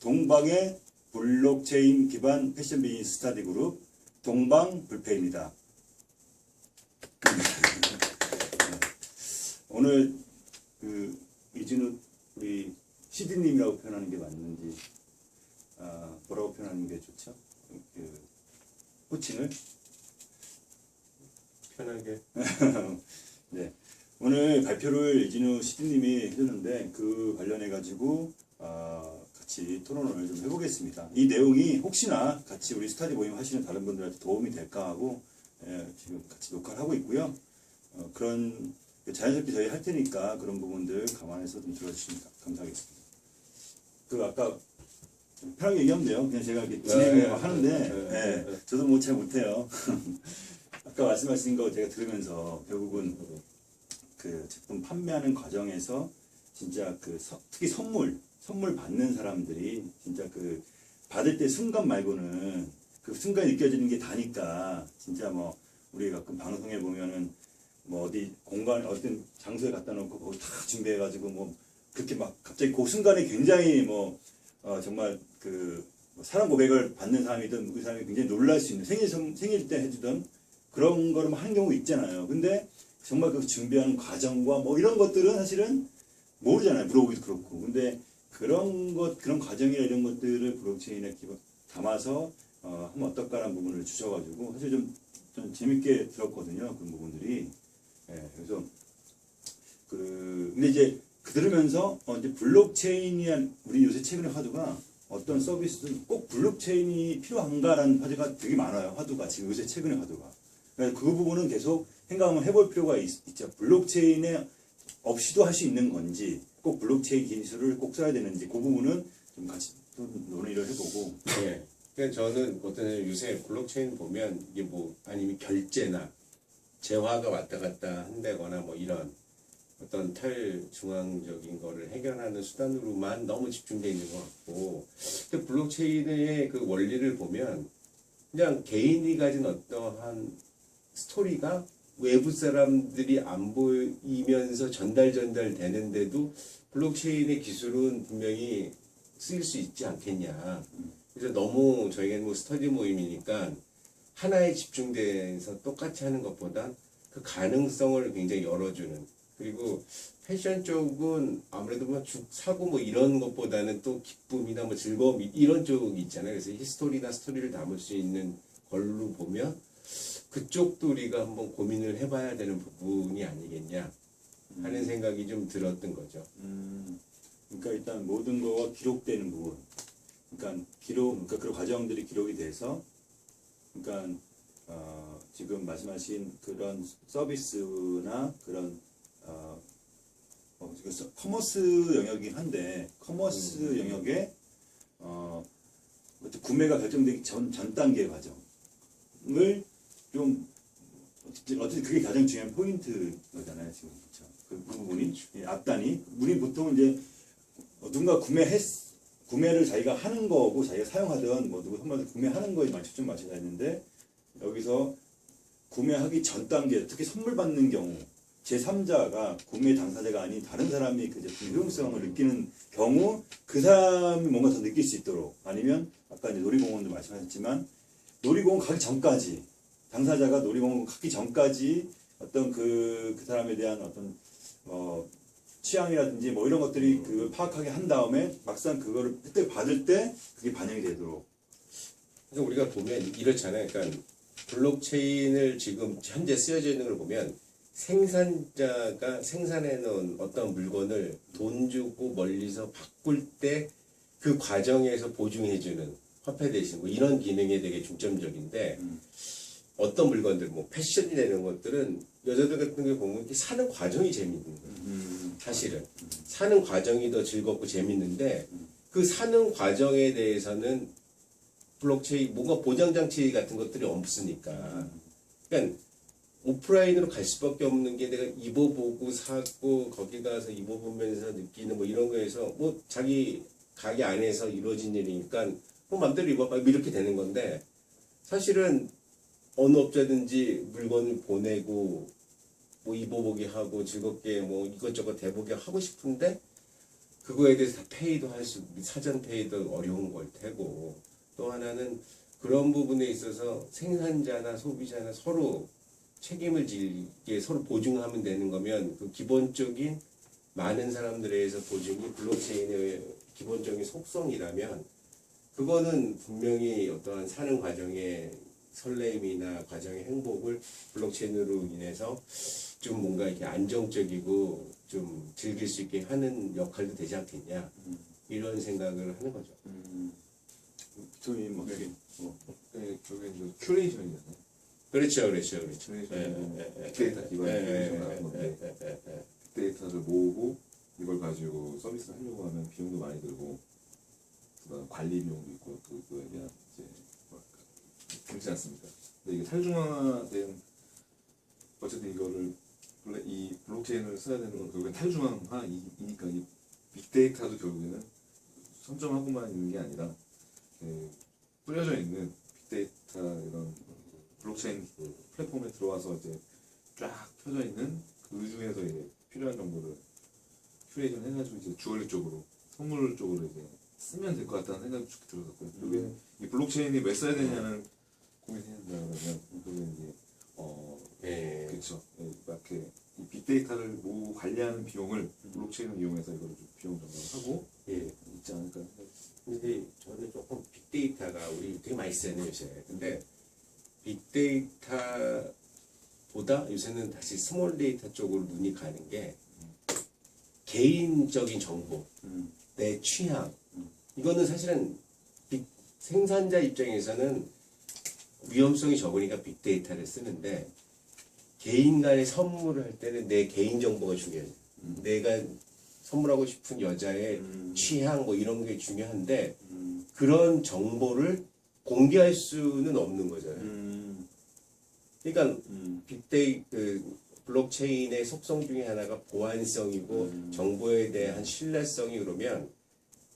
동방의 블록체인 기반 패션 비즈니스 스터디 그룹 동방불패입니다. 오늘 그 이진우 우리 CD님이라고 표현하는 게 맞는지 뭐라고 표현하는 게 좋죠? 그 호칭을 편하게. 네, 오늘 발표를 이진우 CD님이 해줬는데 그 관련해 가지고 같이 토론을 좀 해보겠습니다. 이 내용이 혹시나 같이 우리 스터디 모임 하시는 다른 분들한테 도움이 될까 하고 지금 같이 녹화를 하고 있고요. 그런 자연스럽게 저희 할 테니까 그런 부분들 감안해서 좀 들어주시면 감사하겠습니다. 그 아까 편하게 얘기하면 돼요. 그냥 제가 이렇게 진행을 하는데 저도 뭐 잘 못해요. 아까 말씀하신 거 제가 들으면서 결국은 그 제품 판매하는 과정에서 진짜 그 특히 선물 받는 사람들이 진짜 그 받을 때 순간 말고는 그 순간에 느껴지는 게 다니까 진짜 뭐 우리 가끔 방송에 보면은 뭐 어디 공간 어떤 장소에 갖다 놓고 거기 다 준비해가지고 뭐 그렇게 막 갑자기 그 순간에 굉장히 뭐 정말 그 사랑 고백을 받는 사람이든 그 사람이 굉장히 놀랄 수 있는 생일 때 해주던 그런 거를 하는 경우 있잖아요. 근데 정말 그 준비하는 과정과 뭐 이런 것들은 사실은 모르잖아요. 물어보기도 그렇고. 근데 그런 과정이나 이런 것들을 블록체인에 담아서 하면 어떨까라는 부분을 주셔가지고 사실 좀 재밌게 들었거든요. 그런 부분들이. 그래서 근데 이제 들으면서 이제 블록체인이 우리 요새 최근에 화두가 어떤 서비스든 꼭 블록체인이 필요한가라는 화두가 되게 많아요. 화두가 지금 요새 최근의 화두가. 그래서 그 부분은 계속 생각을 해볼 필요가 있죠. 블록체인에 없이도 할 수 있는 건지 꼭 블록체인 기술을 꼭 써야 되는지 그 부분은 좀 같이 또 논의를 해보고. 네. 그러니까 저는 어떤 요새 블록체인 보면 이게 뭐 아니면 결제나 재화가 왔다 갔다 한다거나 뭐 이런 어떤 탈중앙적인 거를 해결하는 수단으로만 너무 집중되어 있는 것 같고, 근데 블록체인의 그 원리를 보면 그냥 개인이 가진 어떠한 스토리가 외부 사람들이 안 보이면서 전달되는데도 블록체인의 기술은 분명히 쓰일 수 있지 않겠냐. 그래서 너무 저희가 뭐 스터디 모임이니까 하나에 집중돼서 똑같이 하는 것보다 그 가능성을 굉장히 열어주는, 그리고 패션 쪽은 아무래도 뭐 죽 사고 뭐 이런 것보다는 또 기쁨이나 뭐 즐거움 이런 쪽이 있잖아요. 그래서 히스토리나 스토리를 담을 수 있는 걸로 보면 그쪽도 우리가 한번 고민을 해봐야 되는 부분이 아니겠냐 하는 생각이 좀 들었던 거죠. 그러니까 일단 모든 거가 기록되는 부분. 그러니까 그런 과정들이 기록이 돼서, 그러니까 지금 말씀하신 그런 서비스나 그런 커머스 영역이긴 한데 커머스 영역에 구매가 결정되기 전 단계 과정을 좀 어쨌든 그게 가장 중요한 포인트잖아요 지금. 그렇죠? 그 부분이 앞단이 우리 보통 이제 누군가 구매를 자기가 하는 거고 자기가 사용하든 뭐 누구 선물을 구매하는 거에 초점 맞춰야 되는데, 여기서 구매하기 전 단계, 특히 선물 받는 경우 제3자가 구매 당사자가 아닌 다른 사람이 그 제품의 효용성을 느끼는 경우 그 사람이 뭔가 더 느낄 수 있도록, 아니면 아까 이제 놀이공원도 말씀하셨지만 놀이공원 가기 전까지 당사자가 놀이공원 가기 전까지 어떤 그 사람에 대한 어떤 취향이라든지 뭐 이런 것들이 그걸 파악하게 한 다음에 막상 그거를 혜택 받을 때 그게 반영이 되도록. 그래서 우리가 보면 이렇잖아요. 그러니까 블록체인을 지금 현재 쓰여져 있는 걸 보면 생산자가 생산해 놓은 어떤 물건을 돈 주고 멀리서 바꿀 때 그 과정에서 보증해 주는 화폐 대신 뭐 이런 기능에 되게 중점적인데, 어떤 물건들 뭐 패션이 되는 것들은 여자들 같은 게 보면 이렇게 사는 과정이 재밌는 거예요. 사실은 사는 과정이 더 즐겁고 재밌는데 그 사는 과정에 대해서는 블록체인 뭔가 보장장치 같은 것들이 없으니까, 그러니까 오프라인으로 갈 수밖에 없는 게 내가 입어보고 사고 거기 가서 입어보면서 느끼는 뭐 이런 거에서 뭐 자기 가게 안에서 이루어진 일이니까 뭐 맘대로 입어봐 이렇게 되는 건데, 사실은 어느 업자든지 물건을 보내고 뭐 입어보게 하고 즐겁게 뭐 이것저것 대보게 하고 싶은데 그거에 대해서 다 페이도 사전 페이도 어려운 걸 테고, 또 하나는 그런 부분에 있어서 생산자나 소비자나 서로 책임을 지게 서로 보증하면 되는 거면 그 기본적인 많은 사람들에 의해서 보증이 블록체인의 기본적인 속성이라면 그거는 분명히 어떠한 사는 과정의 설렘이나 과정의 행복을 블록체인으로 인해서 좀 뭔가 이렇게 안정적이고 좀 즐길 수 있게 하는 역할도 되지 않겠냐 이런 생각을 하는 거죠. 빅토리님 뭐 네. 뭐. 네, 결국엔 좀 큐레이션이잖아요. 그렇죠. 큐레이션은 빅데이터 기반의 큐레이션을 하는 건데 빅데이터를 모으고 이걸 가지고 서비스를 하려고 하면 비용도 많이 들고 그다음 관리 비용도 있고 그거에 대한 이제 뭐랄까 그렇지 않습니까? 근데 이게 탈중앙화된 어쨌든 이거를 이 블록체인을 써야 되는 건 결국엔 탈중앙화이니까 이 빅데이터도 결국에는 선점하고만 있는 게 아니라 뿌려져 있는 빅데이터 이런 블록체인 플랫폼에 들어와서 이제 쫙 펴져 있는 그 중에서 이제 필요한 정보를 큐레이션 해가지고 이제 주얼리 쪽으로 선물 쪽으로 이제 쓰면 될 것 같다는 생각이 쭉 들었었고요. 그게 이 블록체인이 왜 써야 되냐는 고민해야 된다 그러면 그게 이제 그렇죠. 이렇게 이 빅데이터를 관리하는 비용을 블록체인을 이용해서 이거를 좀 비용 정산을 하고 있지 않을까 생각이 근데 저는 조금 빅데이터가 우리 되게 많이 쓰잖아요 요새. 근데 빅데이터보다 요새는 다시 스몰 데이터 쪽으로 눈이 가는 게 개인적인 정보, 내 취향. 이거는 사실은 생산자 입장에서는 위험성이 적으니까 빅데이터를 쓰는데 개인 간의 선물을 할 때는 내 개인 정보가 중요해요. 내가 선물하고 싶은 여자의 취향 뭐 이런 게 중요한데 그런 정보를 공개할 수는 없는 거잖아요. 그러니까 블록체인의 속성 중에 하나가 보안성이고 정보에 대한 신뢰성이 그러면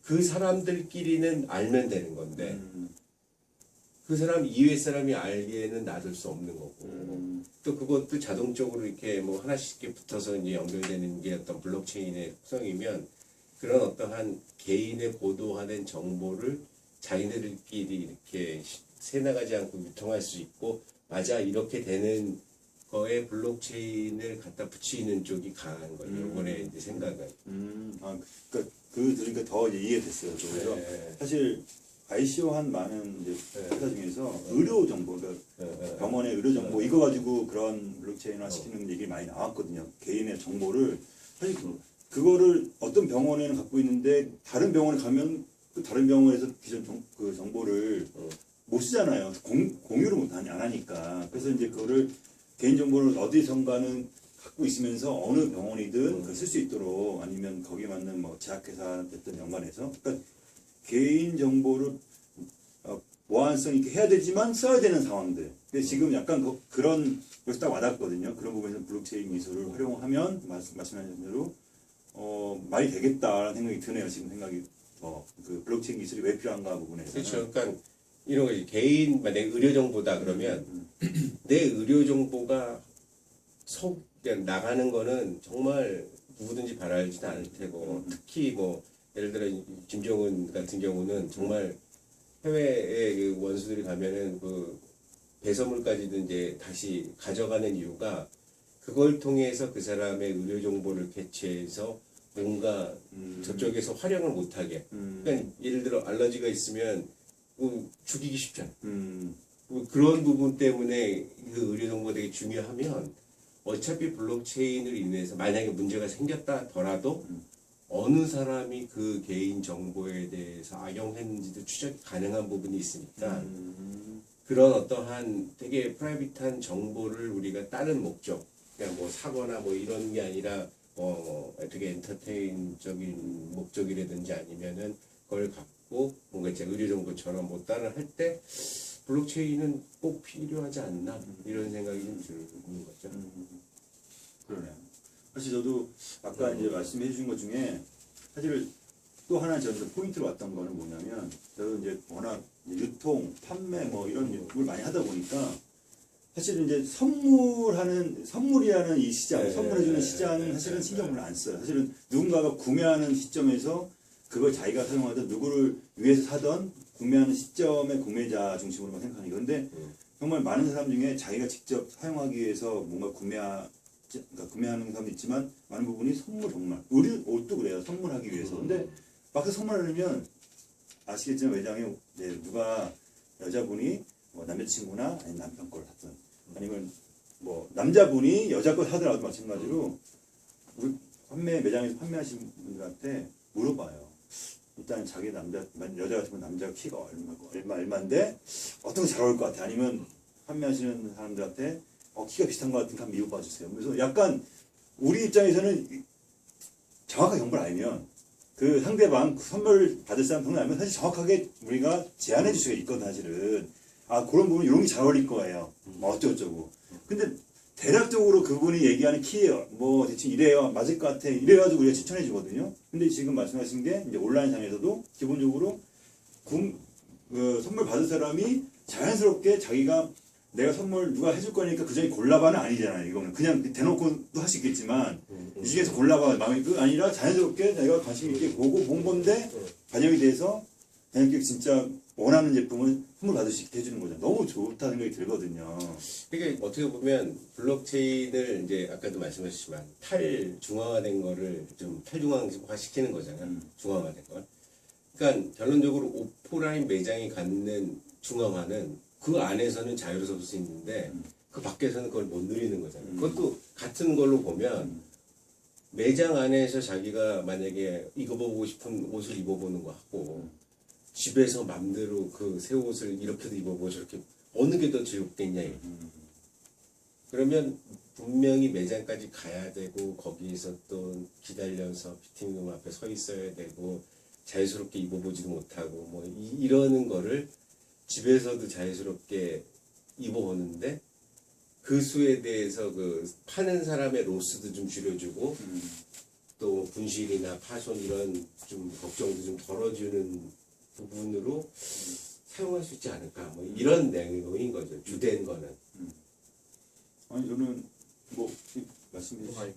그 사람들끼리는 알면 되는 건데 그 사람 이외 사람이 알기에는 놔둘 수 없는 거고 또 그것도 자동적으로 이렇게 뭐 하나씩 이렇게 붙어서 이제 연결되는 게 어떤 블록체인의 속성이면 그런 어떠한 개인의 보도하는 정보를 자기들끼리 이렇게 새나가지 않고 유통할 수 있고 맞아 이렇게 되는 거에 블록체인을 갖다 붙이는 쪽이 강한 거예요. 이번에 이제 생각은. 들으니까 더 이제 이해됐어요. 그래서 사실 ICO한 많은 이제 회사 중에서 의료 정보, 그러니까 병원의 의료 정보 이거 가지고 그런 블록체인화 시키는 얘기 많이 나왔거든요. 개인의 정보를 사실 그거를 어떤 병원에는 갖고 있는데 다른 병원에 가면 그 다른 병원에서 기존 그 정보를 못 쓰잖아요. 공유를 안 하니까. 그래서 이제 그거를 개인 정보를 어디선가는 갖고 있으면서 어느 병원이든 쓸 수 있도록 아니면 거기에 맞는 뭐 제약회사 됐든 연관해서 그러니까 개인 정보를 보안성 있게 해야 되지만 써야 되는 상황들. 근데 지금 약간 그런 것이 딱 와닿거든요. 그런 부분에서 블록체인 기술을 활용하면 말씀하신 대로 말이 되겠다라는 생각이 드네요. 지금 생각이 그 블록체인 기술이 왜 필요한가 부분에서. 그렇죠. 그러니까 이런 거 개인 내 의료 정보다 그러면 내 의료 정보가 그냥 나가는 거는 정말 누구든지 바라지도 않을 테고 특히 뭐 예를 들어 김정은 같은 경우는 정말 해외에 그 원수들이 가면은 그 배설물까지도 이제 다시 가져가는 이유가 그걸 통해서 그 사람의 의료 정보를 캐치해서 뭔가 저쪽에서 활용을 못하게. 그러니까 예를 들어 알러지가 있으면 죽이기 쉽잖아. 그런 부분 때문에 그 의료 정보가 되게 중요하면 어차피 블록체인을 인해서 만약에 문제가 생겼다더라도 어느 사람이 그 개인 정보에 대해서 악용했는지도 추적이 가능한 부분이 있으니까 그런 어떠한 되게 프라이빗한 정보를 우리가 다른 목적, 그냥 뭐 사거나 뭐 이런 게 아니라 되게 엔터테인적인 목적이라든지 아니면은 그걸 갖고 뭔가 이제 의료 정보처럼 뭐 다른 할 때 블록체인은 꼭 필요하지 않나 이런 생각이 좀 드는 거죠. 그러네요. 사실 저도 아까 이제 말씀해 주신 것 중에 사실 또 하나 저도 포인트로 왔던 거는 뭐냐면 저도 이제 워낙 유통, 판매 뭐 이런 걸 많이 하다 보니까 사실은 이제 선물이라는 이 시장, 네, 선물해주는 네, 시장은 네, 사실은 네, 신경을 안 써요. 사실은 누군가가 구매하는 시점에서 그걸 자기가 사용하든 누구를 위해서 사던 구매하는 시점의 구매자 중심으로만 생각하는 거예요. 근데 정말 많은 사람 중에 자기가 직접 사용하기 위해서 뭔가 그러니까 구매하는 사람도 있지만 많은 부분이 선물 정말 우리 옷도 그래요. 선물하기 위해서. 근데 막상 선물하려면 아시겠지만 매장에 누가 여자분이 뭐 남자친구나 아니면 남편 걸 샀든 아니면 뭐 남자분이 여자 걸 사더라도 마찬가지로 우리 매장에서 판매하시는 분들한테 물어봐요. 일단 자기 여자 같으면 남자 키가 얼마인데 어떤 게 잘 어울릴 것 같아. 아니면 판매하시는 사람들한테 키가 비슷한 것 같으니까 한번 입어봐 주세요. 그래서 약간 우리 입장에서는 정확하게 정보를 알면 그 상대방 선물 받을 사람 정보를 알면 사실 정확하게 우리가 제안해 줄 수가 있거든. 사실은 그런 부분 이런 게 잘 어울릴 거예요. 뭐 어쩌고저쩌고. 근데 대략적으로 그분이 얘기하는 키예요. 뭐 대충 이래요. 맞을 것 같아. 이래가지고 우리가 추천해 주거든요. 근데 지금 말씀하신 게 이제 온라인상에서도 기본적으로 선물 받을 사람이 자연스럽게 자기가 내가 선물 누가 해줄 거니까 그 중에 골라봐는 아니잖아요. 이거는 그냥 대놓고도 할 수 있겠지만 이 중에서 골라봐 마음이 아니라 자연스럽게 내가 관심 있게 보고 본 건데 반영이 돼서 자연스럽게 진짜 원하는 제품을 선물 받을 수 있게 해주는 거죠. 너무 좋다 생각이 들거든요. 그러니까 어떻게 보면 블록체인을 이제 아까도 말씀하셨지만 탈중앙화된 거를 좀 탈중앙화 시키는 거잖아요. 중앙화된 걸. 그러니까 결론적으로 오프라인 매장이 갖는 중앙화는 그 안에서는 자유로울 수 있는데 그 밖에서는 그걸 못 누리는 거잖아요. 그것도 같은 걸로 보면 매장 안에서 자기가 만약에 입어보고 싶은 옷을 입어보는 거 하고 집에서 맘대로 그 새 옷을 이렇게도 입어보고 저렇게 어느 게 더 즐겁겠냐. 그러면 분명히 매장까지 가야 되고 거기에서 또 기다려서 피팅룸 앞에 서 있어야 되고 자유스럽게 입어보지도 못하고 뭐 이러는 거를 집에서도 자유스럽게 입어보는데 그 수에 대해서 그 파는 사람의 로스도 좀 줄여주고 또 분실이나 파손 이런 좀 걱정도 좀 덜어주는 부분으로 사용할 수 있지 않을까 뭐 이런 내용인 거죠. 주된 거는. 아니 저는 뭐 말씀해 주시죠.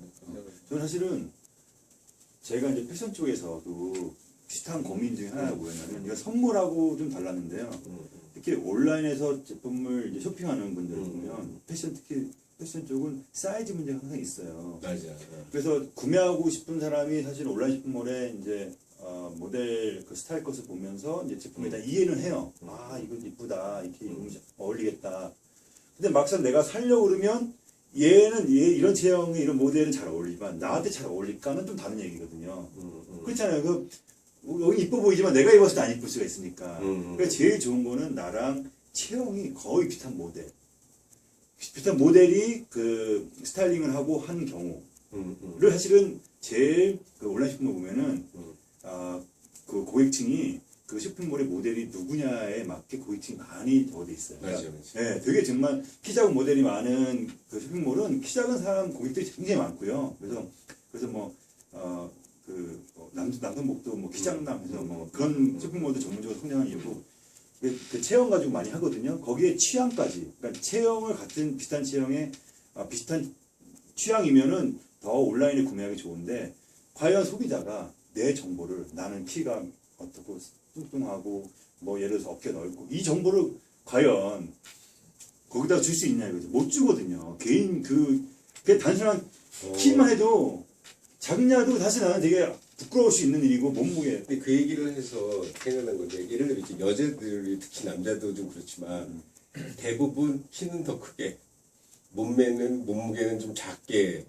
저는 사실은 제가 이제 패션 쪽에서도 비슷한 고민 중에 하나가 뭐였냐면 이거 선물하고 좀 달랐는데요. 특히 온라인에서 제품을 이제 쇼핑하는 분들 보면 특히 패션 쪽은 사이즈 문제가 항상 있어요. 맞아. 그래서 구매하고 싶은 사람이 사실 온라인 쇼핑몰에 이제 모델 그 스타일 것을 보면서 이제 제품에 대한 이해는 해요. 이거 이쁘다, 이렇게 입으면 어울리겠다. 근데 막상 내가 살려고 그러면 얘 이런 체형의 이런 모델은 잘 어울리지만 나한테 잘 어울릴까는 좀 다른 얘기거든요. 그렇잖아요. 여기 이뻐 보이지만 내가 입었을 때 안 이쁠 수가 있으니까. 그래서 제일 좋은 거는 나랑 체형이 거의 비슷한 모델. 비슷한 모델이 그 스타일링을 하고 한 경우를 사실은 제일 그 온라인 쇼핑몰 보면은 그 고객층이 그 쇼핑몰의 모델이 누구냐에 맞게 고객층이 많이 적어져 있어요. 맞아요. 네, 되게 정말 키 작은 모델이 많은 그 쇼핑몰은 키 작은 사람 고객들이 굉장히 많고요. 그래서 남성복도 뭐 키 작은 남에서 뭐 그런 쇼핑몰도 전문적으로 성장한 이유고 그 체형 가지고 많이 하거든요. 거기에 취향까지, 그러니까 체형을 비슷한 체형에 비슷한 취향이면은 더 온라인에 구매하기 좋은데 과연 소비자가 내 정보를 나는 키가 어떻고 뚱뚱하고 뭐 예를 들어서 어깨 넓고 이 정보를 과연 거기다가 줄 수 있냐 이거죠. 못 주거든요. 개인 그 단순한 키만 해도 작냐도 사실 나는 되게 부끄러울 수 있는 일이고 몸무게. 근데 그 얘기를 해서 생각난 건데 예를 들어 이렇게 여자들이 특히 남자도 좀 그렇지만 대부분 키는 더 크게 몸무게는 좀 작게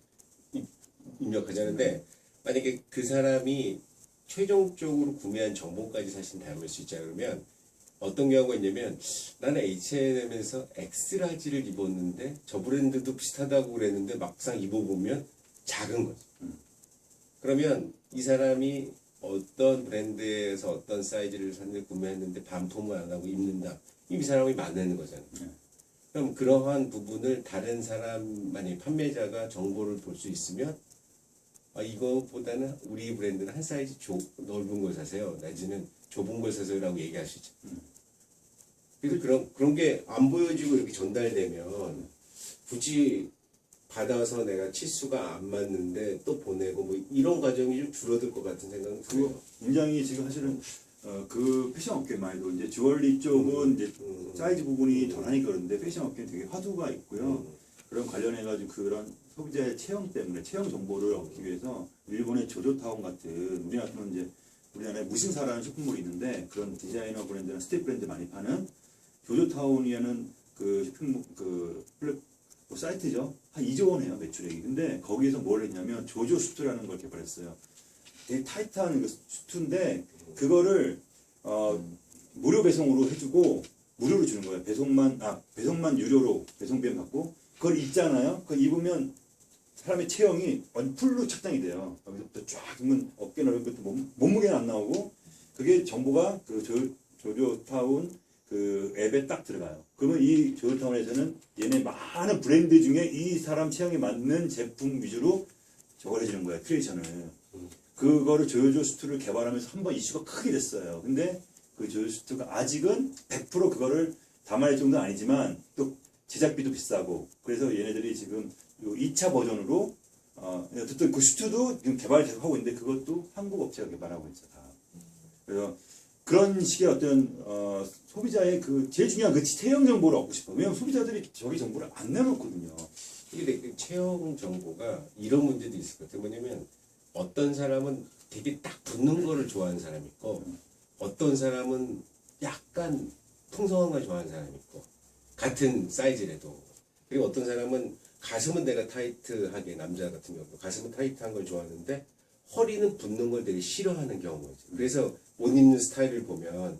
입력하자는데 만약에 그 사람이 최종적으로 구매한 정보까지 사실 닮을 수 있자 그러면 어떤 경우가 있냐면 나는 H&M에서 엑스라지를 입었는데 저 브랜드도 비슷하다고 그랬는데 막상 입어보면 작은 거죠. 그러면 이 사람이 어떤 브랜드에서 어떤 사이즈를 샀는데 구매했는데 반품을 안 하고 입는다. 이 사람이 만드는 거잖아요. 그럼 그러한 부분을 다른 사람, 만약 판매자가 정보를 볼 수 있으면 이거보다는 우리 브랜드는 한 사이즈 넓은 걸 사세요. 내지는 좁은 걸 사세요라고 얘기할 수 있죠. 그래서 그런 게 안 보여지고 이렇게 전달되면 굳이 받아서 내가 치수가 안 맞는데 또 보내고 뭐 이런 과정이 좀 줄어들 것 같은 생각은 들어요. 그거 굉장히 지금 사실은 그 패션 업계만 해도 이제 주얼리 쪽은 이제 사이즈 부분이 덜하니까 그런데 패션 업계는 되게 화두가 있고요. 그런 관련해가지고 그런 소비자의 체형 때문에 체형 정보를 얻기 위해서 일본의 조조타운 같은 우리나라에 무신사라는 쇼핑몰이 있는데 그런 디자이너 브랜드나 스트릿 브랜드 많이 파는 조조타운이라는 그 쇼핑몰 사이트죠. 한 2조 원 해요 매출액이. 근데 거기에서 뭘 했냐면 조조 슈트라는 걸 개발했어요. 되게 타이트한 그 슈트인데 그거를 무료 배송으로 해주고 무료로 주는 거예요. 배송만 유료로 배송비용 받고 그걸 입잖아요. 그걸 입으면 사람의 체형이 완전 풀로 착장이 돼요. 여기서부터 쫙 입으면 어깨 넓은 것도 몸무게는 안 나오고 그게 정보가 그 조조타운 그 앱에 딱 들어가요. 그러면 이 조조타운에서는 얘네 많은 브랜드 중에 이 사람 체형에 맞는 제품 위주로 저걸 해주는 거예요. 크리에이션을. 그거를 조조슈트를 개발하면서 한번 이슈가 크게 됐어요. 근데 그 조조슈트가 아직은 100% 그거를 담아낼 정도는 아니지만 또 제작비도 비싸고 그래서 얘네들이 지금 요 2차 버전으로 어쨌든 그 슈트도 지금 개발을 계속 하고 있는데 그것도 한국 업체가 개발하고 있어 다. 그래서 그런 식의 어떤 소비자의 그 제일 중요한 그 체형 정보를 얻고 싶어. 왜냐면 소비자들이 저기 정보를 안 내놓거든요. 이게 그 체형 정보가 이런 문제도 있을 것 같아요. 뭐냐면 어떤 사람은 되게 딱 붙는 거를 좋아하는 사람이 있고 어떤 사람은 약간 풍성한 걸 좋아하는 사람이 있고 같은 사이즈라도 그리고 어떤 사람은 가슴은 내가 타이트하게 남자 같은 경우 가슴은 타이트한 걸 좋아하는데 허리는 붙는 걸 되게 싫어하는 경우가 있어요. 그래서 옷 입는 스타일을 보면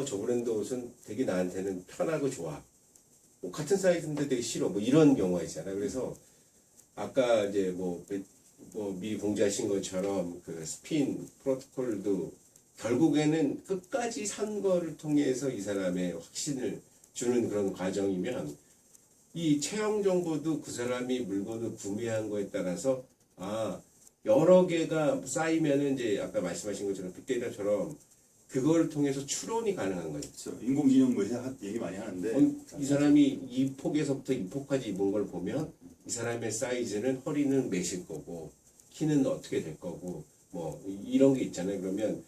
저 브랜드 옷은 되게 나한테는 편하고 좋아. 뭐 같은 사이즈인데 되게 싫어. 뭐 이런 경우가 있잖아요. 그래서 아까 이제 뭐 미리 공지하신 것처럼 그 스핀 프로토콜도 결국에는 끝까지 산 거를 통해서 이 사람의 확신을 주는 그런 과정이면 이 체형 정보도 그 사람이 물건을 구매한 거에 따라서 여러 개가 쌓이면은 이제 아까 말씀하신 것처럼 빅데이터처럼 그걸 통해서 추론이 가능한 거죠. 그렇죠. 인공지능 뭐 얘기 많이 하는데 이 사람이 이 폭에서부터 이 폭까지 입은 걸 보면 이 사람의 사이즈는 허리는 몇일 거고 키는 어떻게 될 거고 뭐 이런 게 있잖아요. 그러면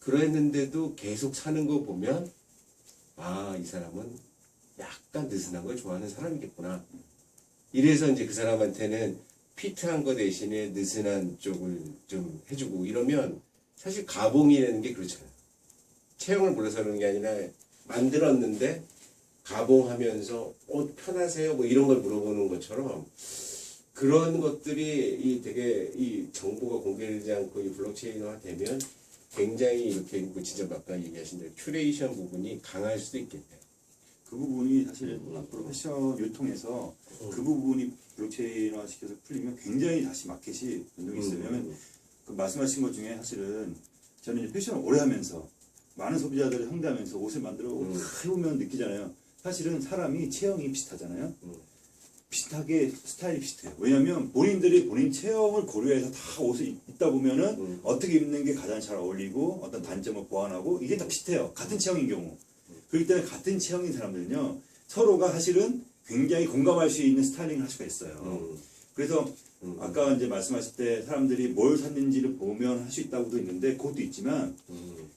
그랬는데도 계속 사는 거 보면 이 사람은 약간 느슨한 걸 좋아하는 사람이겠구나. 이래서 이제 그 사람한테는 피트한 거 대신에 느슨한 쪽을 좀 해주고 이러면 사실 가봉이라는 게 그렇잖아요. 체형을 몰라서 그러는 게 아니라 만들었는데 가봉하면서 편하세요? 뭐 이런 걸 물어보는 것처럼 그런 것들이 되게 이 정보가 공개되지 않고 이 블록체인화 되면 굉장히 이렇게 진짜 아까 얘기하신 대로 큐레이션 부분이 강할 수도 있겠네요. 그 부분이 사실 앞으로 패션 유통에서 그 부분이 블록체인화 시켜서 풀리면 굉장히 다시 마켓이 변동이 있어요. 왜냐면 그 말씀하신 것 중에 사실은 저는 이제 패션을 오래 하면서 많은 소비자들을 상대하면서 옷을 만들어 해보면 느끼잖아요. 사실은 사람이 체형이 비슷하잖아요. 비슷하게 스타일이 비슷해요. 왜냐면 본인들이 본인 체형을 고려해서 다 옷을 입다 보면은 어떻게 입는 게 가장 잘 어울리고 어떤 단점을 보완하고 이게 다 비슷해요. 같은 체형인 경우. 그렇기 때문에 같은 체형인 사람들은요 서로가 사실은 굉장히 공감할 수 있는 스타일링을 할 수가 있어요. 그래서 아까 이제 말씀하실 때 사람들이 뭘 샀는지를 보면 할 수 있다고도 있는데 그것도 있지만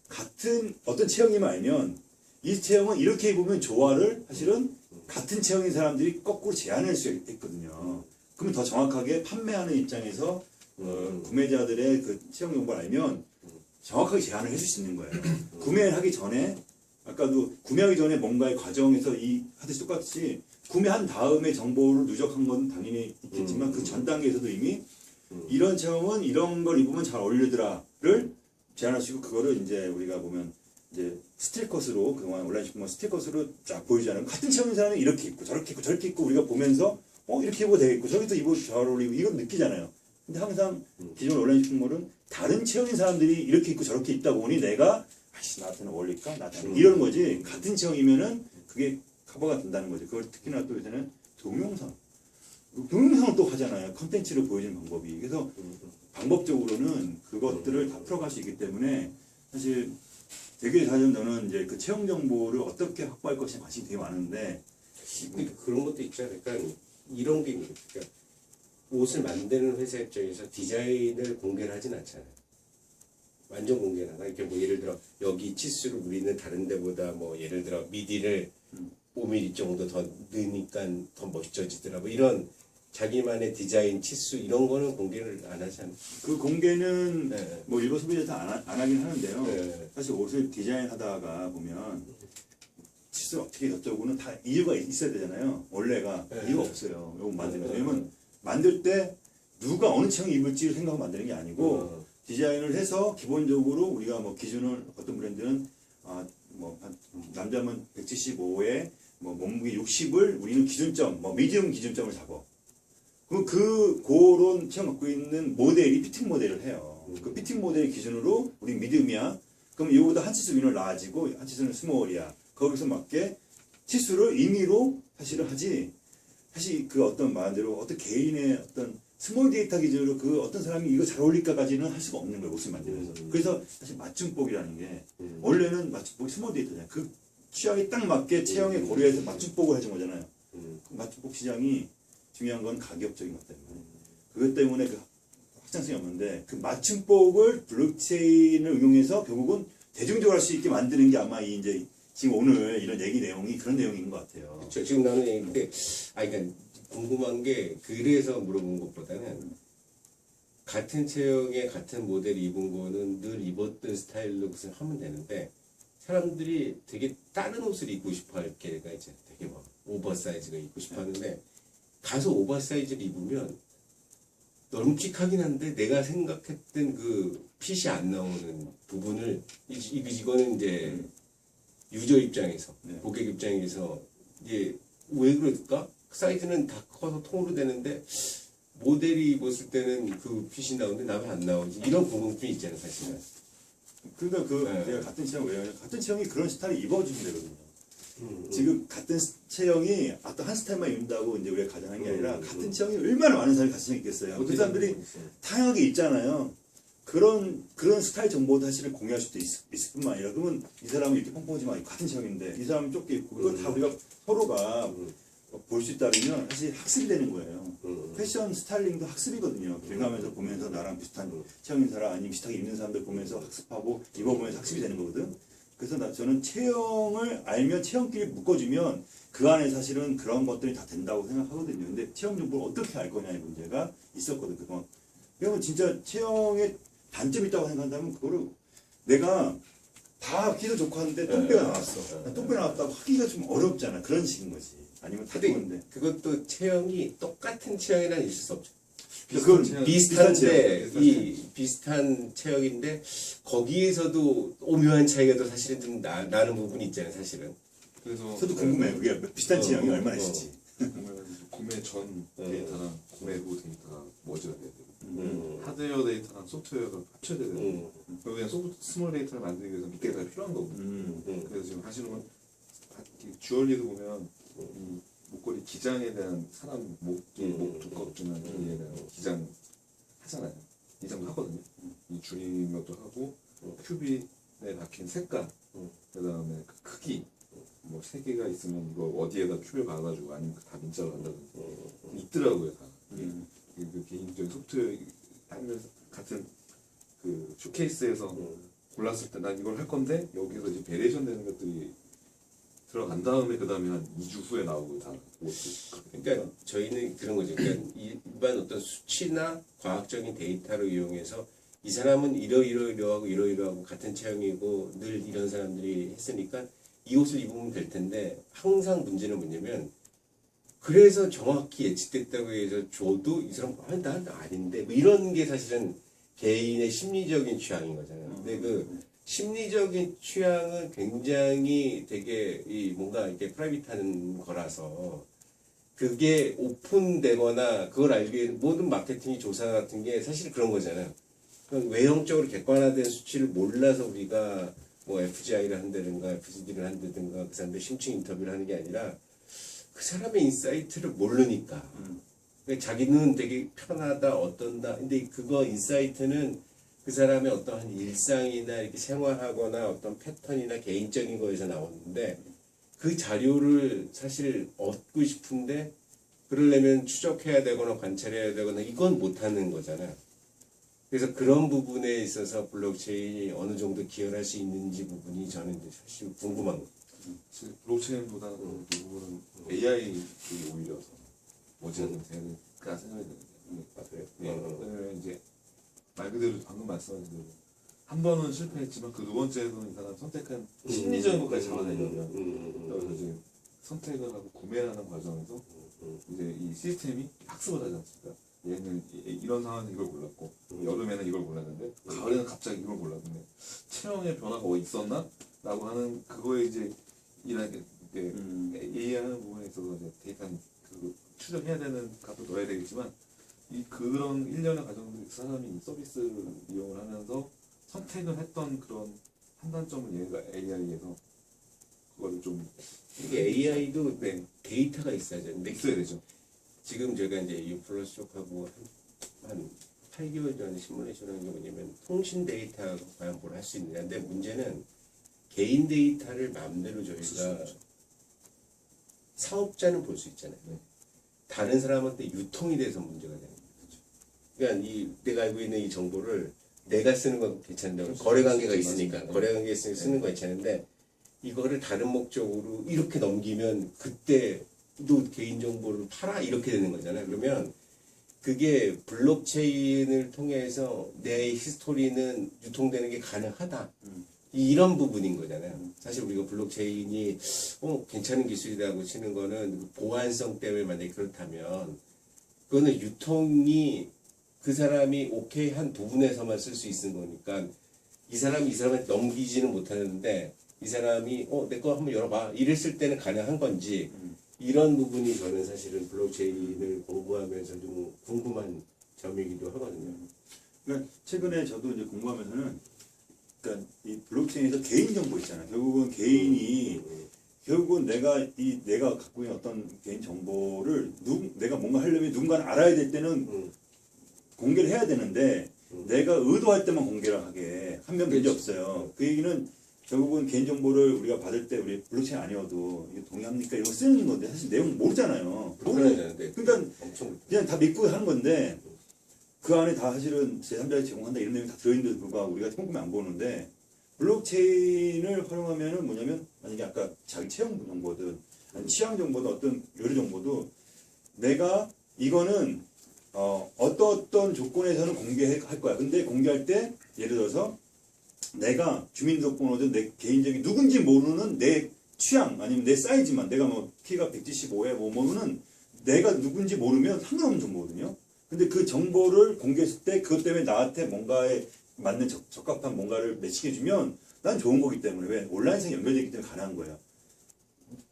같은 어떤 체형이면 알면 이 체형은 이렇게 입으면 좋아를 사실은 같은 체형인 사람들이 거꾸로 제안할 수 있거든요. 그러면 더 정확하게 판매하는 입장에서 구매자들의 그 체형 정보를 알면 정확하게 제안을 해줄 수 있는 거예요. 구매를 하기 전에 아까도 구매하기 전에 뭔가의 과정에서 하듯이 똑같이 구매한 다음에 정보를 누적한 건 당연히 있겠지만 그 전 단계에서도 이미 이런 체형은 이런 걸 입으면 잘 어울리더라를 제안하시고 그거를 이제 우리가 보면 이제 스틸컷으로 그동안 온라인 쇼핑몰 스틸컷으로 쫙 보여주잖아요. 같은 체형인 사람은 이렇게 입고 저렇게 입고 저렇게 입고 우리가 보면서 이렇게 입어도 되겠고 저기도 입어도 잘 어울리고 이건 느끼잖아요. 근데 항상 기존 온라인 쇼핑몰은 다른 체형인 사람들이 이렇게 입고 저렇게 입다 보니 내가 나한테는 어울릴까? 나한테는 이러는 거지. 같은 체형이면은 그게 커버가 된다는 거죠. 그걸 특히나 또 요새는 동영상을 또 하잖아요. 컨텐츠를 보여주는 방법이. 그래서 방법적으로는 그것들을 다 풀어갈 수 있기 때문에 사실 되게 사실 저는 이제 그 체형 정보를 어떻게 확보할 것에 관심이 되게 많은데 그런 것도 있잖아요. 그러니까 이런 게 있는 거예요. 그러니까 옷을 만드는 회사 입장에서 디자인을 공개를 하진 않잖아요. 완전 공개는 안 하고 이렇게 뭐 예를 들어 여기 치수를 우리는 다른 데보다 뭐 예를 들어 미디를 5mm 정도 더 넣으니까 더 멋져지더라 뭐 이런 자기만의 디자인 치수 이런 거는 공개를 안 하잖아요. 그 공개는 네. 뭐 일부 소비자도 안 하긴 하는데요. 네. 사실 옷을 디자인하다가 보면 치수 어떻게 어쩌고는 다 이유가 있어야 되잖아요. 원래가 네. 이유가 없어요. 이거 만들면 네. 왜냐면 만들 때 누가 어느 체형이 입을지를 생각하고 만드는 게 아니고 디자인을 해서 기본적으로 우리가 뭐 기준을 어떤 브랜드는 남자면 175에 뭐 몸무게 60을 우리는 기준점 뭐 미디움 기준점을 잡아. 그런 체형 갖고 있는 모델이 피팅 모델을 해요. 그 피팅 모델 기준으로 우리 미디움이야. 그럼 이거보다 한 치수 위로 나아지고 한 치수는 스몰이야. 거기서 맞게 치수를 임의로 사실은 하지. 사실 그 어떤 말대로 어떤 개인의 어떤 스몰 데이터 기준으로 그 어떤 사람이 이거 잘 어울릴까까지는 할 수가 없는 거예요. 옷을 만들면서. 그래서 사실 맞춤복이라는 게 원래는 맞춤복이 스몰 데이터잖아요. 그 취향에 딱 맞게 체형에 고려해서 맞춤복을 해준 거잖아요. 그 맞춤복 시장이 중요한 건 가격적인 것 때문에. 그것 때문에 그 확장성이 없는데 그 맞춤복을 블록체인을 응용해서 결국은 대중적으로 할 수 있게 만드는 게 아마 이제 지금 오늘 이런 얘기 내용이 그런 내용인 것 같아요. 그렇죠. 지금 나는 얘기인데 그러니까 궁금한 게 그래서 물어본 것보다는 같은 체형의 같은 모델 입은 거는 늘 입었던 스타일로 그것을 하면 되는데 사람들이 되게 다른 옷을 입고 싶어 할 때가 이제 되게 막 오버사이즈가 입고 싶어 하는데 가서 오버사이즈를 입으면 널찍하긴 한데 내가 생각했던 그 핏이 안 나오는 부분을 이거는 이제 유저 입장에서 네. 고객 입장에서 이게 왜 그럴까? 사이즈는 다 커서 통으로 되는데 모델이 입었을 때는 그 핏이 나오는데 나는 안 나오지 이런 궁금증이 있잖아요 사실은. 그러니까 네. 내가 같은 체형 왜냐면 같은 체형이 그런 스타일을 입어주면 되거든요. 지금 같은 체형이 어떤 한 스타일만 입는다고 이제 우리가 가정한 게 아니라 같은 체형이 얼마나 많은 사람이 같은 체형 입겠어요. 그 사람들이 다양하게 입잖아요. 그런 스타일 정보도 사실은 공유할 수도 있을 뿐만 아니라 그러면 이 사람은 이렇게 펑펑하지만 같은 체형인데 이 사람은 좁게 입고 그걸 다 우리가 서로가 볼 수 있다면 사실 학습이 되는 거예요. 패션 스타일링도 학습이거든요. 길 가면서 보면서 나랑 비슷한 체형인 사람 아니면 비슷하게 입는 사람들 보면서 학습하고 입어보면서 학습이 되는 거거든. 그래서 저는 체형을 알면 체형끼리 묶어주면 그 안에 사실은 그런 것들이 다 된다고 생각하거든요. 근데 체형 정보를 어떻게 알 거냐의 문제가 있었거든 그동안. 그러면 진짜 체형에 단점이 있다고 생각한다면 그거를 내가 다 키도 좋고 하는데 똥배가 나왔어. 똥배 나왔다고 하기가 좀 어렵잖아. 그런 식인 거지. 아니면 다 좋은데. 그것도 체형이 똑같은 체형이란 있을 수 없죠. 그건 비슷한데 이 비슷한 체형인데 거기에서도 오묘한 차이가 또 사실은 좀 나는 부분이 있잖아요 사실은. 그래서 저도 궁금해요. 그게 비슷한 체형이 얼마나 있을지. 구매 전 데이터랑 구매 후 데이터가 뭐져야 돼요? 하드웨어 데이터랑 소프트웨어가 합쳐야 되거든요. 그냥 스몰 데이터를 만들기 위해서 빅데이터가 필요한 거거든요. 그래서 지금 하시는 건 주얼리도 보면 이 목걸이 기장에 대한 사람 목 두껍지만 이에 대한 기장 하잖아요. 기장도 하거든요. 이 줄이는 것도 하고 큐빅에 박힌 색깔, 그다음에 그 크기, 뭐 세 개가 있으면 이거 어디에다 큐빅 박아가지고 아니면 다 민자로 한다든지 있더라고요 다. 그 개인적인 소프트웨어 아니면 같은 그 쇼케이스에서 골랐을 때 난 이걸 할 건데 여기서 이제 베리에이션 되는 것들이 들어간 다음에 그 다음에 한 2주 후에 나오고 다 옷도. 그러니까 저희는 그런 거죠. 그러니까 일반 어떤 수치나 과학적인 데이터를 이용해서 이 사람은 이러이러하고 같은 체형이고 늘 이런 사람들이 했으니까 이 옷을 입으면 될 텐데 항상 문제는 뭐냐면 그래서 정확히 예측됐다고 해서 줘도 이 사람 난 아닌데 뭐 이런 게 사실은 개인의 심리적인 취향인 거잖아요. 근데 그 심리적인 취향은 굉장히 되게 뭔가 이렇게 프라이빗한 거라서 그게 오픈되거나 그걸 알기 위해 모든 마케팅이 조사 같은 게 사실 그런 거잖아요. 외형적으로 객관화된 수치를 몰라서 우리가 뭐 FGI를 한다든가 FGD를 한다든가 그 사람들 심층 인터뷰를 하는 게 아니라 그 사람의 인사이트를 모르니까 그러니까 자기는 되게 편하다 어떤다 근데 그거 인사이트는 그 사람의 어떠한 일상이나 이렇게 생활하거나 어떤 패턴이나 개인적인 거에서 나오는데 그 자료를 사실 얻고 싶은데 그러려면 추적해야 되거나 관찰해야 되거나 이건 못하는 거잖아요. 그래서 그런 부분에 있어서 블록체인이 어느 정도 기여할 수 있는지 부분이 저는 이제 사실 궁금한 거예요. 사실 블록체인보다는 그 부분은 AI 쪽이 오히려 더 머지않은 되는까 생각이 드는데. 아, 그래요? 예, 왜냐면 이제 말 그대로 방금 말씀하신 대로 한 번은 실패했지만 그 두 번째에서는 이 사람 선택한 심리적인 것까지 잡아내려면 그래서 이제 선택을 하고 구매를 하는 과정에서 이제 이 시스템이 학습을 하지 않습니까? 얘는 이런 상황에서 이걸 골랐고 여름에는 이걸 골랐는데 가을에는 갑자기 이걸 골랐는데 체형의 변화가 뭐 있었나? 라고 하는 그거에 이제 이렇게 AI 하는 부분에 있어서 이제 데이터 그 추적해야 되는 값을 넣어야 되겠지만 이 그런 일련의 과정들 그 사람이 서비스 이용을 하면서 선택을 했던 그런 판단점을 얘가 AI에서 그거를 좀 이게 AI도 데이터가 있어야 되는데 있어야 되죠. 지금 제가 이제 유플러스 쪽하고 한 8개월 전에 시뮬레이션 한 게 뭐냐면 통신 데이터가 과연 뭘 할 수 있느냐. 근데 문제는 개인 데이터를 마음대로 저희가 사업자는 볼 수 있잖아요. 다른 사람한테 유통이 돼서 문제가 되는 거죠. 그러니까 내가 알고 있는 이 정보를 내가 쓰는 건 괜찮은데 거래관계가 있으니까 거래관계가 있으니까 쓰는 건 괜찮은데 이거를 다른 목적으로 이렇게 넘기면 그때 또 개인정보를 팔아 이렇게 되는 거잖아요. 그러면 그게 블록체인을 통해서 내 히스토리는 유통되는 게 가능하다. 이런 부분인 거잖아요. 사실 우리가 블록체인이 괜찮은 기술이라고 치는 거는 보안성 때문에 만약에 그렇다면 그거는 유통이 그 사람이 오케이 한 부분에서만 쓸 수 있는 거니까 이 사람이 이 사람한테 넘기지는 못하는데 이 사람이 내 거 한번 열어봐 이랬을 때는 가능한 건지 이런 부분이 저는 사실은 블록체인을 공부하면서 좀 궁금한 점이기도 하거든요. 그러니까 최근에 저도 이제 공부하면서는 그러니까 이 블록체인에서 개인 정보 있잖아요. 결국은 개인이 결국은 내가 갖고 있는 어떤 개인 정보를 내가 뭔가 하려면 누군가는 알아야 될 때는 공개를 해야 되는데 내가 의도할 때만 공개를 하게 하면 문제 없어요. 그 얘기는 결국은 개인정보를 우리가 받을 때 우리 블록체인 아니어도 이게 동의합니까? 이런 거 쓰는 건데 사실 내용 모르잖아요. 그러니까 엄청 그냥 다 믿고 하는 건데 그 안에 다 사실은 제3자가 제공한다 이런 내용이 다 들어있는데도 불구하고 우리가 꼼꼼히 안 보는데 블록체인을 활용하면은 뭐냐면 만약에 아까 자기 체형 정보든 아니 취향 정보든 어떤 요리 정보도 내가 이거는 어떤 조건에서는 공개할 거야. 근데 공개할 때 예를 들어서 내가 주민등록번호든 내 개인적인 누군지 모르는 내 취향 아니면 내 사이즈만 내가 뭐 키가 175에 뭐는 내가 누군지 모르면 상관없는 정보거든요. 근데 그 정보를 공개했을 때 그것 때문에 나한테 뭔가에 맞는 적합한 뭔가를 매치해주면 난 좋은 거기 때문에 왜 온라인상에 연결되기 때문에 가능한 거예요.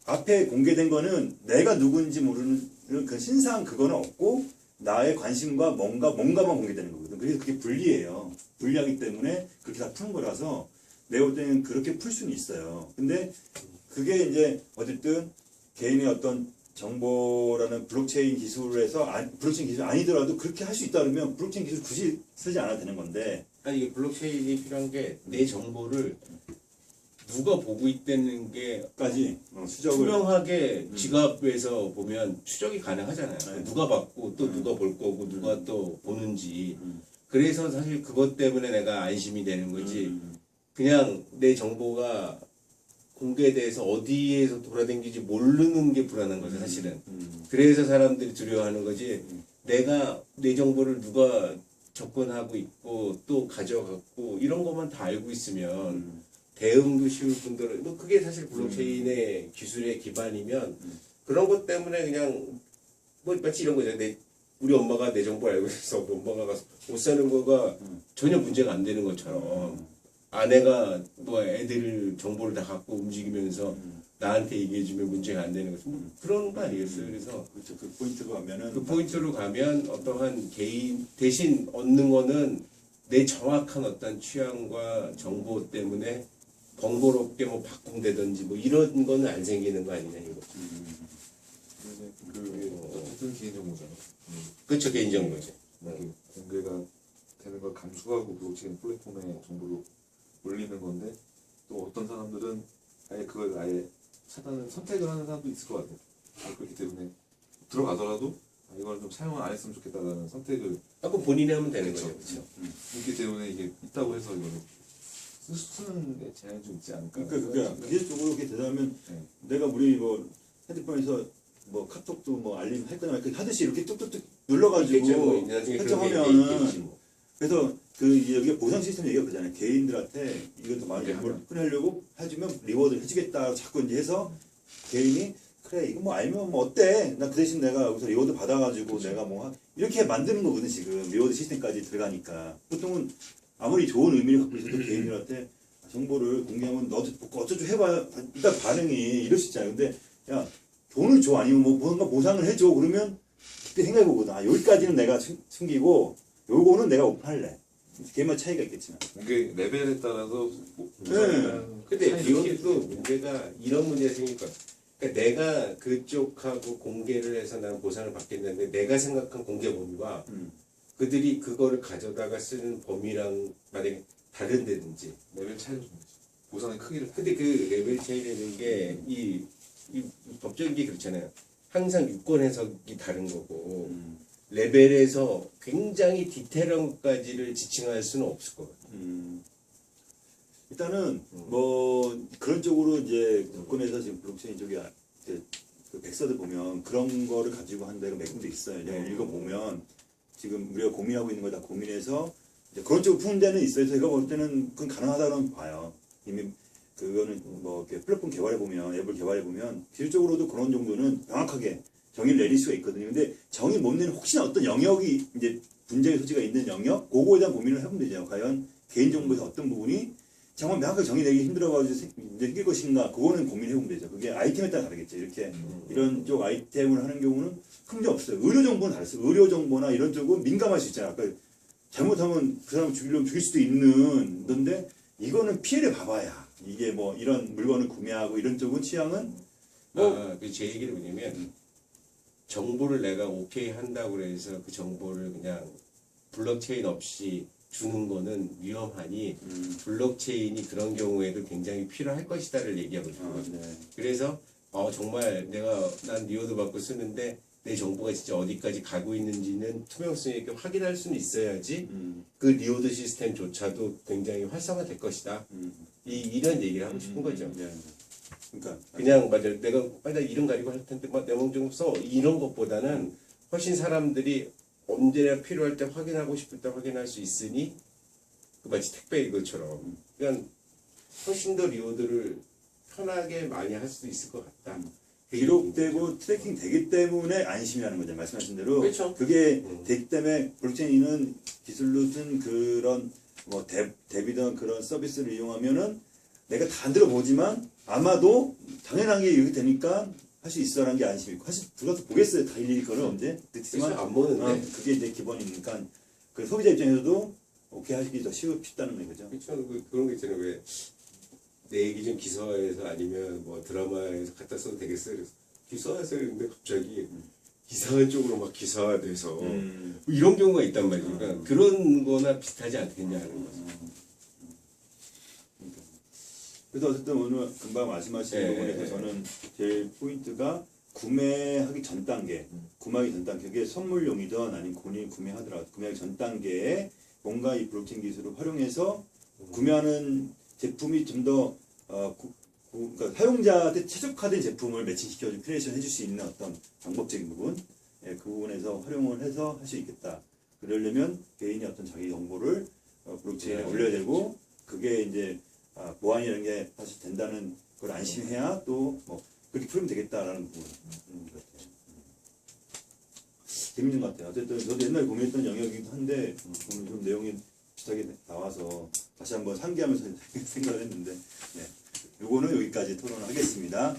앞에 공개된 거는 내가 누군지 모르는 그 신상 그거는 없고 나의 관심과 뭔가만 공개되는 거거든. 그래서 그게 불리해요. 불리하기 때문에 그렇게 다 푸는 거라서 내가 볼 때는 그렇게 풀 수는 있어요. 근데 그게 이제 어쨌든 개인의 어떤 정보라는 블록체인 기술에서 블록체인 기술 아니더라도 그렇게 할 수 있다 그러면 블록체인 기술 굳이 쓰지 않아도 되는 건데 아니 이게 블록체인이 필요한 게 내 정보를 누가 보고 있다는 게까지 수적을 투명하게 지갑에서 보면 추적이 가능하잖아요. 네. 누가 받고 또 누가 볼 거고 누가 또 보는지. 그래서 사실 그것 때문에 내가 안심이 되는 거지. 그냥 내 정보가 공개돼서 어디에서 돌아다니는지 모르는 게 불안한 거죠, 사실은. 그래서 사람들이 두려워하는 거지. 내가 내 정보를 누가 접근하고 있고 또 가져갔고 이런 것만 다 알고 있으면 대응도 쉬울 분들은 뭐 그게 사실 블록체인의 기술의 기반이면 그런 것 때문에 그냥 뭐 마치 이런 거죠. 우리 엄마가 내 정보 알고 있어서 엄마가 가서 옷 사는 거가 전혀 문제가 안 되는 것처럼 아내가 뭐 애들 정보를 다 갖고 움직이면서 나한테 얘기해주면 문제가 안 되는 거죠. 뭐 그런 거 아니겠어요. 그래서 그렇죠. 그 포인트로 가면은 그 포인트로 가면 어떠한 개인 대신 얻는 거는 내 정확한 어떤 취향과 정보 때문에 번거롭게 뭐 바꾼다든지 뭐 이런 거는 안 생기는 거 아니냐 이거. 어쨌든 개인정보잖아요. 그렇죠, 개인정보죠. 공개가 되는 걸 감수하고 블록체인 플랫폼에 정보를 올리는 건데 또 어떤 사람들은 아예 그걸 아예 선택을 하는 사람도 있을 것 같아요. 그렇기 때문에 들어가더라도 이걸 좀 사용을 안 했으면 좋겠다는 선택을 아까 본인이 하면 되는 그렇죠. 거죠, 그렇죠? 있기 때문에 이게 있다고 해서 이거를 쓰는 게 제한이 좀 있지 않을까. 그러니까 기술적으로 이렇게 되다면 네. 내가 우리 뭐 핸드폰에서 뭐 카톡도 뭐 알림 할 거나 하듯이 이렇게 뚝뚝뚝 눌러가지고 있겠죠, 뭐. 나중에 그런 게 설정하면은 있겠지, 뭐. 그래서 그 여기 보상 시스템 얘기가 그잖아요. 개인들한테 이걸 더 많이 네, 정보를 확인하려고 해주면 리워드를 해주겠다 자꾸 이제 해서 개인이 그래 이거 뭐 알면 뭐 어때? 나 그 대신 내가 여기서 리워드 받아가지고 그렇죠. 내가 뭐 이렇게 만드는 거거든 지금 리워드 시스템까지 들어가니까 보통은 아무리 좋은 의미를 갖고 있어도 개인들한테 정보를 공개하면 너도 어쩌고 해봐 일단 반응이 이럴 수 있잖아요. 근데 야 돈을 줘 아니면 뭐 뭔가 보상을 해줘 그러면 그때 생각해보거든. 아 여기까지는 내가 숨기고 요거는 내가 오픈할래. 개인마다 차이가 있겠지만. 공개 레벨에 따라서 뭐 네. 근데 차이가 리워드도 문제가 이런 문제가 생길 거야. 그러니까 내가 그쪽하고 공개를 해서 나는 보상을 받겠는데 내가 생각한 공개 범위와 그들이 그거를 가져다가 쓰는 범위랑 만약에 다른데든지. 레벨 차이가 좀 있죠. 보상의 크기를 근데 그 레벨 차이라는 게 이 법적인 게 그렇잖아요. 항상 유권 해석이 다른 거고 레벨에서 굉장히 디테일한 것까지를 지칭할 수는 없을 것 같아요. 일단은 뭐 그런 쪽으로 이제 국권에서 지금 블록체인 쪽이 그 백서들 보면 그런 거를 가지고 한 데가 몇 군데 있어요. 내가 읽어보면 지금 우리가 고민하고 있는 거 다 고민해서 이제 그런 쪽으로 푸는 데는 있어요. 제가 볼 때는 그건 가능하다고 봐요. 이미 그거는 뭐 이렇게 플랫폼 개발해 보면 앱을 개발해 보면 기술적으로도 그런 정도는 명확하게 정의를 내릴 수가 있거든요. 근데 정의 못 내는 혹시나 어떤 영역이 이제 분쟁의 소지가 있는 영역, 그거에 대한 고민을 해보면 되죠. 과연 개인정보에서 어떤 부분이 정말 명확하게 정의내기 힘들어가지고 이제 생길 것인가, 그거는 고민해보면 되죠. 그게 아이템에 따라 다르겠죠. 이렇게 이런 쪽 아이템을 하는 경우는 큰 게 없어요. 의료 정보는 다르어요. 의료 정보나 이런 쪽은 민감할 수 있잖아요. 아까 잘못하면 그 사람 죽이려면 죽일 수도 있는 건데 이거는 피해를 봐봐야 이게 뭐 이런 물건을 구매하고 이런 쪽은 취향은 제 얘기를 뭐냐면 정보를 내가 오케이 한다고 해서 그 정보를 그냥 블록체인 없이 주는 거는 위험하니 블록체인이 그런 경우에도 굉장히 필요할 것이다를 얘기하고 있거든요. 네. 그래서 정말 난 리워드 받고 쓰는데 내 정보가 진짜 어디까지 가고 있는지는 투명성 있게 확인할 수는 있어야지 그 리워드 시스템조차도 굉장히 활성화될 것이다. 이런 얘기를 하고 싶은 거죠. 네. 그러니까 그냥 맞아 내가 이름 가리고 할 텐데 내용 좀 써 이런 것보다는 훨씬 사람들이 언제나 필요할 때 확인하고 싶을 때 확인할 수 있으니 그 마치 택배 이것처럼 그냥 훨씬 더 리워드를 편하게 많이 할 수도 있을 것 같다. 기록되고 트래킹 되기 때문에 안심이라는 거죠. 말씀하신 대로. 그렇죠. 그게 되기 때문에 블록체인은 기술로 쓴 그런 뭐 앱이든 그런 서비스를 이용하면은 내가 다 안 들어보지만 아마도 당연하게 이렇게 되니까 할 수 있어라는 게 안심이고 사실 들어가서 보겠어요. 다 일일이 그걸 언제 듣지만 안 보는데 그게 이제 기본이니까 그 소비자 입장에서도 오케이 하시기 더 쉽다는 거죠. 그렇죠. 그런 거 있잖아요. 왜 내 얘기 좀 기사화해서 아니면 뭐 드라마에서 갖다 써도 되겠어요. 그래서 기사화해서 했는데 갑자기 이상한 쪽으로 막 기사화돼서 뭐 이런 경우가 있단 말이에요. 그러니까 그런 거나 비슷하지 않겠냐 하는 거죠. 그래서 어쨌든 오늘 금방 말씀하신 부분에서 저는 제일 포인트가 구매하기 전 단계, 구매하기 전 단계, 그게 선물용이든 아니면 본인이 구매하더라도 구매하기 전 단계에 뭔가 이 블록체인 기술을 활용해서 구매하는 제품이 좀 더 그러니까 사용자한테 최적화된 제품을 매칭시켜서 크리에이션 해줄 수 있는 어떤 방법적인 부분, 그 부분에서 활용을 해서 할 수 있겠다. 그러려면 개인이 어떤 자기 정보를 블록체인에 올려야 되고 그게 이제 보안이라는 게 사실 된다는 걸 안심해야 또 뭐 그렇게 풀면 되겠다라는 부분 같아요. 재밌는 것 같아요. 어쨌든 저도 옛날에 고민했던 영역이기도 한데 오늘 좀 내용이 비슷하게 나와서 다시 한번 상기하면서 생각을 했는데 요거는 여기까지 토론을 하겠습니다.